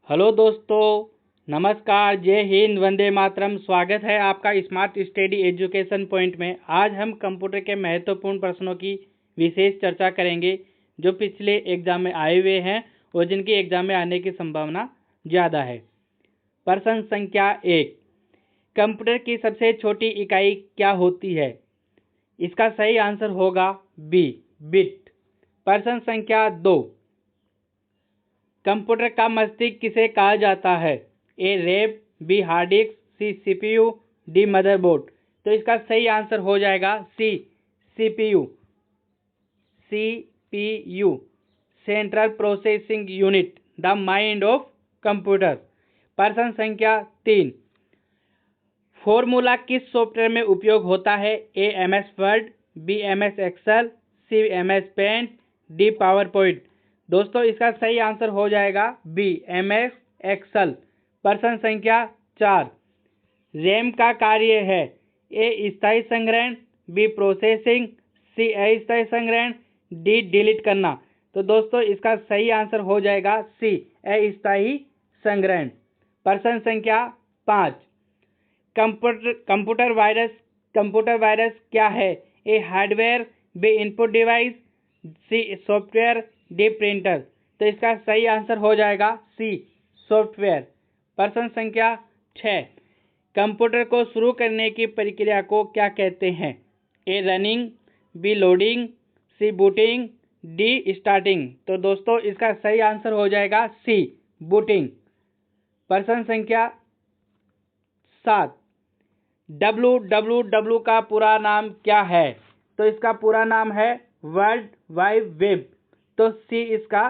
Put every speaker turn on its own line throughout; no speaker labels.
Hello दोस्तों, नमस्कार, जय हिंद, वंदे मातरम। स्वागत है आपका स्मार्ट स्टडी एजुकेशन पॉइंट में। आज हम कंप्यूटर के महत्वपूर्ण प्रश्नों की विशेष चर्चा करेंगे जो पिछले एग्जाम में आए हुए हैं और जिनकी एग्जाम में आने की संभावना ज़्यादा है। प्रश्न संख्या 1, कंप्यूटर की सबसे छोटी इकाई क्या होती है? इसका सही आंसर होगा बी, बिट। प्रश्न संख्या 2, कंप्यूटर का मस्तिष्क किसे कहा जाता है? A RAM, B hard disk, C CPU, D motherboard. तो इसका सही आंसर हो जाएगा C, CPU. CPU, central processing unit, the mind of computer. प्रश्न संख्या 3, फॉर्मूला किस सॉफ्टवेयर में उपयोग होता है? A M S Word, B M S Excel, C M S Paint, D PowerPoint. दोस्तों इसका सही आंसर हो जाएगा बी, एम एस एक्सेल। प्रश्न संख्या 4, रैम का कार्य है? ए स्थायी संग्रहण, बी प्रोसेसिंग, सी अस्थायी संग्रहण, डी डिलीट करना। तो दोस्तों इसका सही आंसर हो जाएगा सी, अस्थायी संग्रहण। प्रश्न संख्या 5, कंप्यूटर वायरस क्या है? A hardware, B input device, C software, D printer. तो इसका सही आंसर हो जाएगा सी, सॉफ्टवेयर। प्रश्न संख्या 6, कंप्यूटर को शुरू करने की प्रक्रिया को क्या कहते हैं? ए रनिंग, बी लोडिंग, सी बूटिंग, डी स्टार्टिंग। तो दोस्तों इसका सही आंसर हो जाएगा सी, बूटिंग। प्रश्न संख्या 7, www का पूरा नाम क्या है? तो इसका पूरा नाम है वर्ल्ड वाइड वेब। तो सी इसका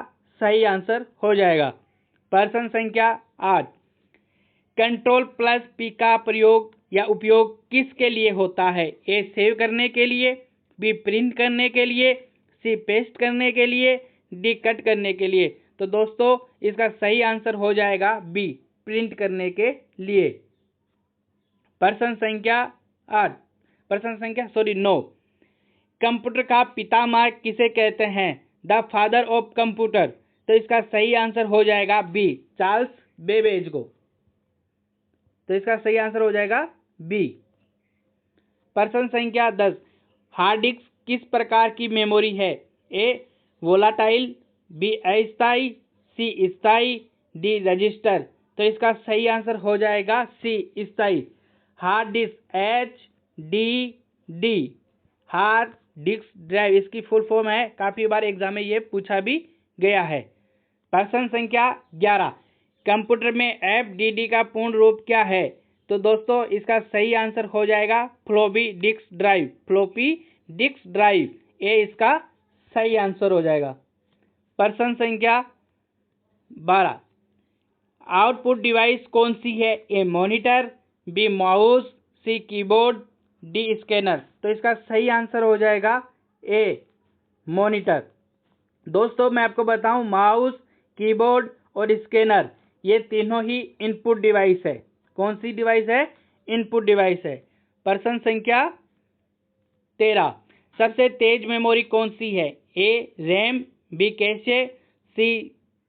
सही आंसर हो जाएगा। प्रश्न संख्या 8, कंट्रोल प्लस पी का प्रयोग या उपयोग किसके लिए होता है? ए सेव करने के लिए, बी प्रिंट करने के लिए, सी पेस्ट करने के लिए, डी कट करने के लिए। तो दोस्तों इसका सही आंसर हो जाएगा बी, प्रिंट करने के लिए। प्रश्न संख्या 9, कंप्यूटर का पितामह किसे कहते हैं? The father of computer. तो इसका सही आंसर हो जाएगा बी, चार्ल्स बेबेज को। तो इसका सही आंसर हो जाएगा बी। प्रश्न संख्या 10, हार्ड डिस्क किस प्रकार की मेमोरी है? ए वोलाटाइल, बी अस्थायी, सी स्थायी, डी रजिस्टर। तो इसका सही आंसर हो जाएगा सी, स्थायी। Hard disk HDD, hard disk drive, इसकी फुल फॉर्म है। काफी बार एग्जाम में ये पूछा भी गया है। प्रश्न संख्या 11, कंप्यूटर में FDD का पूर्ण रूप क्या है? तो दोस्तों इसका सही आंसर हो जाएगा floppy disk drive, floppy disk drive. ये इसका सही आंसर हो जाएगा। प्रश्न संख्या 12, आउटपुट डिवाइस कौन सी है? A monitor, B mouse, C keyboard, D scanner. तो इसका सही आंसर हो जाएगा ए, मॉनिटर। दोस्तों मैं आपको बताऊं, माउस, कीबोर्ड और स्कैनर ये तीनों ही इनपुट डिवाइस है। कौन सी डिवाइस है? इनपुट डिवाइस है। प्रश्न संख्या 13, सबसे तेज मेमोरी कौन सी है? A RAM, B cache, C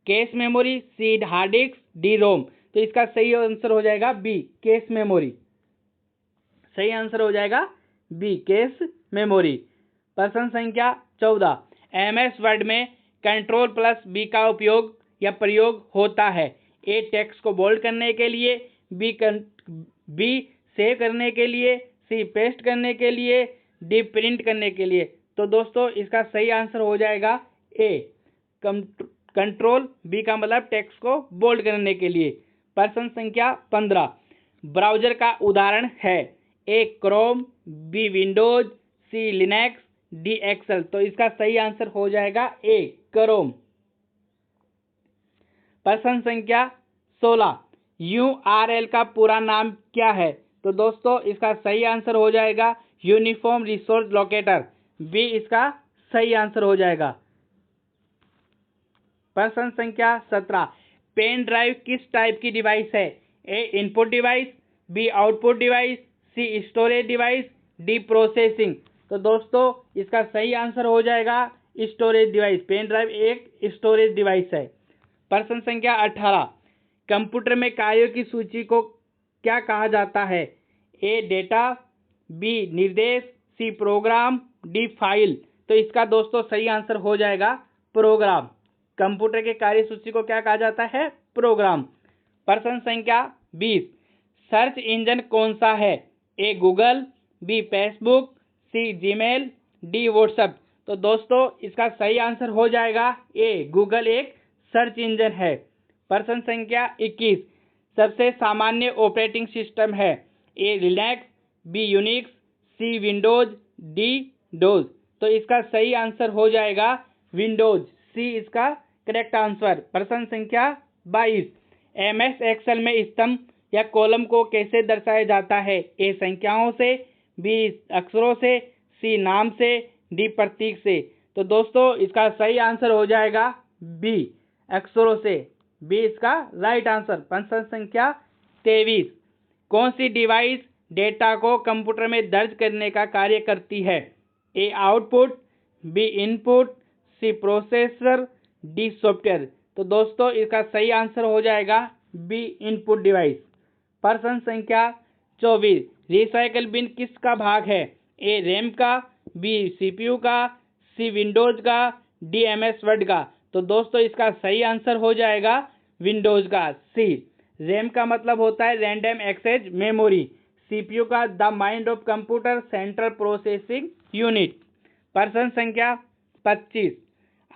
cache memory, C hard disk, D रोम। तो इसका सही आंसर हो जाएगा बी, कैश मेमोरी। सही आंसर हो जाएगा बी, कैश मेमोरी। प्रश्न संख्या 14, MS वर्ड में कंट्रोल प्लस बी का उपयोग या प्रयोग होता है? ए टेक्स्ट को बोल्ड करने के लिए, बी सेव करने के लिए, सी पेस्ट करने के लिए, डी प्रिंट करने के लिए। तो दोस्तों इसका सही आंसर हो जाएगा ए, कंट्रोल, बी का मतलब टेक्स्ट को बोल्ड करने के लिए। प्रश्न संख्या 15, ब्राउजर का उदाहरण है? ए क्रोम, बी विंडोज, सी लिनक्स, डी एक्सेल। तो इसका सही आंसर हो जाएगा ए, क्रोम। प्रश्न संख्या 16, URL का पूरा नाम क्या है? तो दोस्तों इसका सही आंसर हो जाएगा यूनिफॉर्म रिसोर्स लोकेटर, बी इसका सही आंसर हो जाएगा। प्रश्न संख्या 17, पेन ड्राइव किस टाइप की डिवाइस है? A input device, B output device, C storage device, D processing. तो दोस्तों इसका सही आंसर हो जाएगा स्टोरेज डिवाइस। पेन ड्राइव एक स्टोरेज डिवाइस है। प्रश्न संख्या 18, कंप्यूटर में कार्यों की सूची को क्या कहा जाता है? ए डेटा, बी निर्देश, सी प्रोग्राम, डी फाइल। तो इसका दोस्तों सही आंसर हो जाएगा प्रोग्राम। कंप्यूटर के कार्य सूची को क्या कहा जाता है? प्रोग्राम। प्रश्न संख्या 20, सर्च इंजन कौन सा है? ए गूगल, बी फेसबुक, सी जीमेल, डी व्हाट्सएप। तो दोस्तों इसका सही आंसर हो जाएगा ए गूगल एक सर्च इंजन है। प्रश्न संख्या 21, सबसे सामान्य ऑपरेटिंग सिस्टम है? ए लिनक्स, बी यूनिक्स, सी विंडोज, डी डोज। तो इसका सही आंसर हो जाएगा विंडोज, सी इसका करेक्ट आंसर। प्रश्न संख्या 22, एमएस एक्सेल में स्तंभ या कॉलम को कैसे दर्शाया जाता है? ए संख्याओं से, बी अक्षरों से, सी नाम से, डी प्रतीक से। तो दोस्तों इसका सही आंसर हो जाएगा बी अक्षरों से, बी इसका राइट आंसर। प्रश्न संख्या 23, कौन सी डिवाइस डेटा को कंप्यूटर में दर्ज करने का कार्य करती है? ए आउटपुट, बी इनपुट, सी प्रोसेसर, डी सॉफ्टवेयर। तो दोस्तों इसका सही आंसर हो जाएगा बी इनपुट डिवाइस। प्रश्न संख्या 24, रिसाइकल बिन किसका भाग है? ए रैम का, बी सीपीयू का, सी विंडोज का, डी एमएस वर्ड का। तो दोस्तों इसका सही आंसर हो जाएगा विंडोज का, सी। रैम का मतलब होता है रैंडम एक्सेस मेमोरी, सीपीयू का the mind of computer central processing unit. प्रश्न संख्या 25,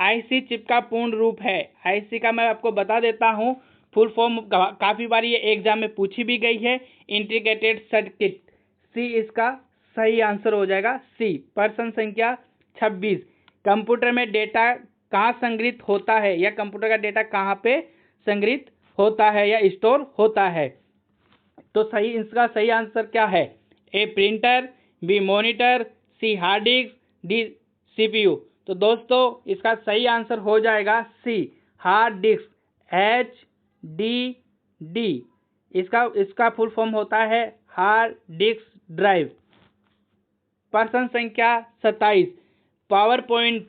आईसी चिप का पूर्ण रूप है? आईसी का मैं आपको बता देता हूं, फुल फॉर्म काफी बार ये एग्जाम में पूछी भी गई है, इंटीग्रेटेड सर्किट। सी इसका सही आंसर हो जाएगा, सी। प्रश्न संख्या 26, कंप्यूटर में डेटा कहाँ संग्रहित होता है, या कंप्यूटर का डेटा कहाँ पे संग्रहित होता है या स्टोर होता है? तो सही इसका सही आंसर क्या है? A printer, B monitor, C hard disk, D CPU. तो दोस्तों इसका सही आंसर हो जाएगा C hard disk, H D D. इसका फुल फॉर्म होता है हार्ड डिस्क ड्राइव। प्रश्न संख्या 27, पावर पॉइंट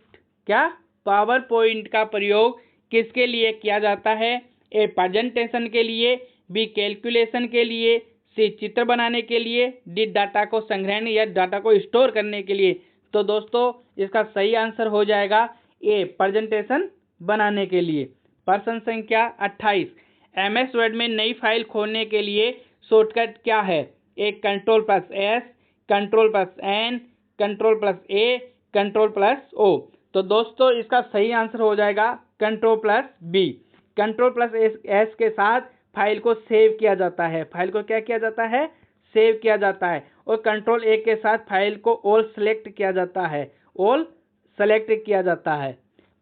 पावर पॉइंट का प्रयोग किसके लिए किया जाता है? ए प्रेजेंटेशन के लिए, बी कैलकुलेशन के लिए, सी चित्र बनाने के लिए, डी डाटा को संग्रहण या डाटा को स्टोर करने के लिए। तो दोस्तों इसका सही आंसर हो जाएगा ए प्रेजेंटेशन बनाने के लिए। प्रश्न संख्या 28, एमएस वर्ड में नई फाइल खोलने के लिए शॉर्टकट क्या है? ए Ctrl+S, Ctrl+N, Ctrl+A, Ctrl+O। तो दोस्तों इसका सही आंसर हो जाएगा Ctrl+B। Ctrl+S के साथ फाइल को सेव किया जाता है, फाइल को क्या किया जाता है? सेव किया जाता है। और Ctrl+A के साथ फाइल को ऑल सेलेक्ट किया जाता है, ऑल सेलेक्ट किया जाता है।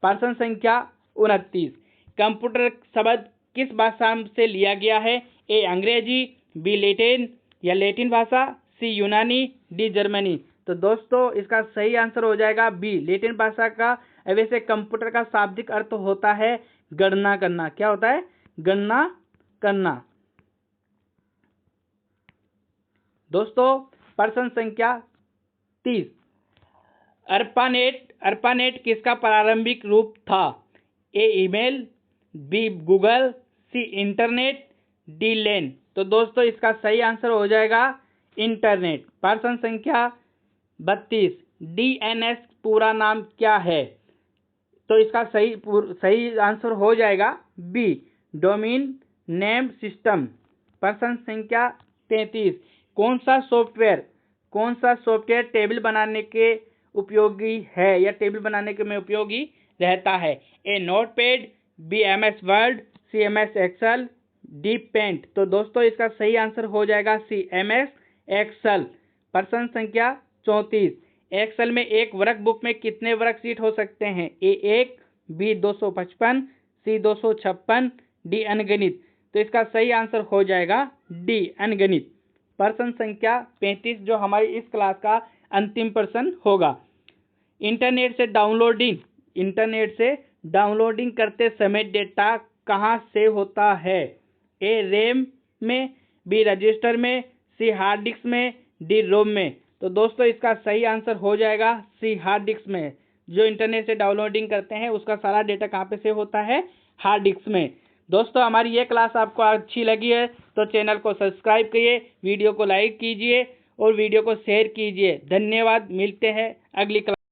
प्रश्न संख्या 29, कंप्यूटर शब्द किस भाषा से लिया गया है? ए अंग्रेजी, बी लैटिन या लैटिन भाषा, सी यूनानी, डी जर्मनी। तो दोस्तों इसका सही आंसर हो जाएगा बी लैटिन भाषा का। वैसे कंप्यूटर का शाब्दिक अर्थ होता है गणना करना। क्या होता है? गणना करना। दोस्तों प्रश्न संख्या 30, अर्पानेट किसका प्रारंभिक रूप था? ए ईमेल, बी गूगल, सी इंटरनेट, डी लैन। तो दोस्तों इसका सही आंसर हो जाएगा इंटरनेट। प्रश्न संख्या 32, डीएनएस पूरा नाम क्या है? तो इसका सही आंसर हो जाएगा बी डोमेन नेम सिस्टम। प्रश्न संख्या 33, कौन सा सॉफ्टवेयर टेबल बनाने के उपयोगी है या टेबल बनाने के में उपयोगी रहता है? ए नोटपैड, बी एमएस वर्ड, सी एमएस एक्सेल, डी पेंट। तो दोस्तों इसका सही आंसर हो जाएगा सी एमएस एक्सेल। प्रश्न संख्या 34, एक्सेल में एक वर्कबुक में कितने वर्कशीट हो सकते हैं? ए 1, बी 255, सी 256, डी अनगिनत। तो इसका सही आंसर हो जाएगा डी अनगिनत। प्रश्न संख्या 35 जो हमारी इस क्लास का अंतिम प्रश्न होगा, इंटरनेट से डाउनलोडिंग करते समय डेटा कहाँ सेव होता है? ए रैम में, बी रजिस्टर में, सी हार्ड डिस्क में, डी रोम में। तो दोस्तों इसका सही आंसर हो जाएगा सी हार्ड डिस्क में। जो इंटरनेट से डाउनलोडिंग करते हैं उसका सारा डेटा कहाँ पे सेव होता है? हार्ड डिस्क में। दोस्तों हमारी ये क्लास आपको अच्छी लगी है तो चैनल को सब्सक्राइब करिए, वीडियो को लाइक कीजिए और वीडियो को शेयर कीजिए। धन्यवाद। मिलते हैं अगली क्लास।